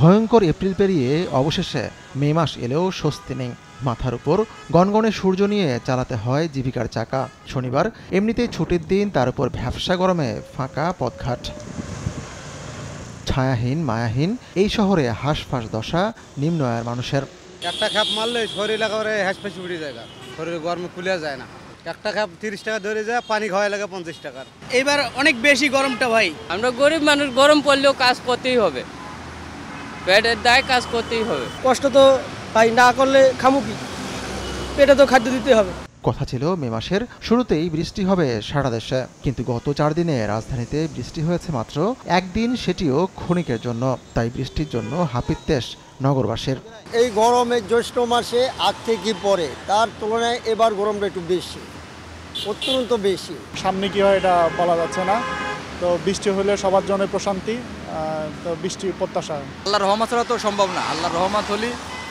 ভয়ঙ্কর এপ্রিল পেরিয়ে অবশেষে মে মাস এলেও স্বস্তি নেই। মাথার উপর গনগনে সূর্য নিয়ে চালাতে হয় জীবিকার চাকা। শনিবার এমনিতেই ছুটির দিন, তার উপর ভ্যাপসা গরমে ফাঁকা পথঘাট। ছায়াহীন মায়াহীন এই শহরে হাঁসফাঁস দশা নিম্ন আয়ের মানুষের। একটা খ্যাপ মারলে শরীর একেবারে হাঁসফাঁস উঠে যায়, শরীরে গরমে ফুলে যায় না। একটা খ্যাপ 30 টাকা ধরে যায়, পানি খাওয়া লাগে 50 টাকার। এবার অনেক বেশি গরমটা ভাই। আমরা গরিব মানুষ, গরম পড়লেও কাজ করতেই হবে, পেটের দায় কাজ করতেই হবে। কষ্ট তো ভাই না করলে খামু কি, পেটে তো খাদ্য দিতে হবে। কথা ছিল মে মাসের শুরুতেই বৃষ্টি হবে সারা দেশে, কিন্তু গত 4 দিনে রাজধানীতে বৃষ্টি হয়েছে মাত্র একদিন, সেটিও ক্ষণিকের জন্য। তাই বৃষ্টির জন্য হাপিত্যেশ নগরবাসীর। এই গরমে জ্যৈষ্ঠ মাসে আগ থেকে পরে তার তুলনায় এবার গরমটা একটু বেশি, অত্যন্ত বেশি। সামনে কি হয় এটা বলা যাচ্ছে না, তো বৃষ্টি হলে সবার জন্য প্রশান্তি, তো বৃষ্টির প্রত্যাশা। আল্লাহর রহমত ছাড়া তো সম্ভব না। আল্লাহর রহমত হলে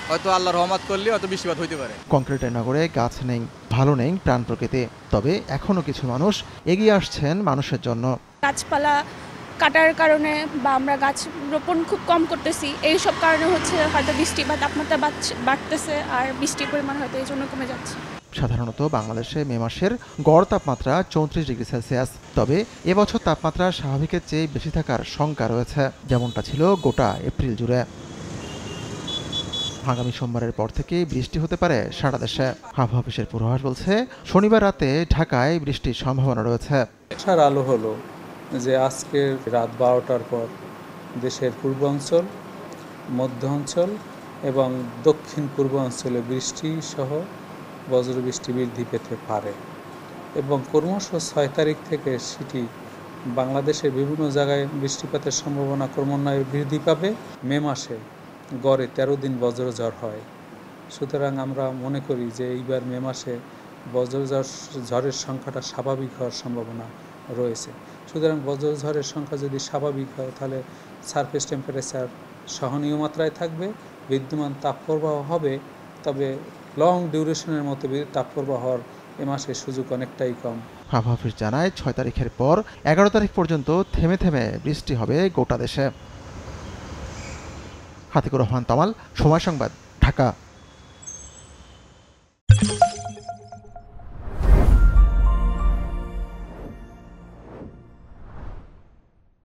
হয়তো, আল্লাহর রহমত করলে হয়তো বৃষ্টিপাত হইতে পারে। কংক্রিটের নগরে গাছ নেই, ভালো নেই প্রাণ প্রকৃতি, তবে এখনো কিছু মানুষ এগিয়ে আসছেন মানুষের জন্য। গাছপালা কাটার কারণে বা আমরা গাছ রোপণ খুব কম করতেছি, এইসব কারণে হচ্ছে হয়তো বৃষ্টি বা তাপমাত্রা বাড়তেছে, আর বৃষ্টির পরিমাণ হয়তো এই জন্য কমে যাচ্ছে। সাধারণত বাংলাদেশে মে মাসের গড় তাপমাত্রা 34 ডিগ্রি সেলসিয়াস, তবে এবছর তাপমাত্রা স্বাভাবিকের চেয়ে বেশি থাকার শঙ্কা রয়েছে, যেমনটা ছিল গোটা এপ্রিল জুড়ে। আগামী সোমবারের পর থেকে বৃষ্টি হতে পারে সারা দেশে। আবহাওয়া অফিসের পূর্বাভাস বলছে শনিবার রাতে ঢাকায় বৃষ্টির সম্ভাবনা রয়েছে। আশার আলো হলো যে আজকের রাত 12টার পর দেশের পূর্বাঞ্চল, মধ্য অঞ্চল এবং দক্ষিণ পূর্ব অঞ্চলে বৃষ্টি সহ বজ্রবৃষ্টি বৃদ্ধি পেতে পারে এবং ক্রমশ 6 তারিখ থেকে সেটি বাংলাদেশের বিভিন্ন জায়গায় বৃষ্টিপাতের সম্ভাবনা ক্রমান্বয়ে বৃদ্ধি পাবে। মে মাসে গড়ে 13 দিন বজ্রঝড় হয়, সুতরাং আমরা মনে করি যে এইবার মে মাসে বজ্রঝড়ের সংখ্যাটা স্বাভাবিক হওয়ার সম্ভাবনা রয়েছে। সুতরাং বজ্রঝড়ের সংখ্যা যদি স্বাভাবিক হয় তাহলে সারফেস টেম্পারেচার সহনীয় মাত্রায় থাকবে, বিদ্যমান তাপপ্রবাহ হবে, তবে লং ডিউরেশনের মতো তাপপ্রবাহ হওয়ার এ মাসের সুযোগ অনেকটাই কম। আবহাওয়া অফিস জানায় 6 তারিখের পর 11 তারিখ পর্যন্ত থেমে থেমে বৃষ্টি হবে গোটা দেশে। হাতিকুর রহমান তামাল, সময় সংবাদ, ঢাকা।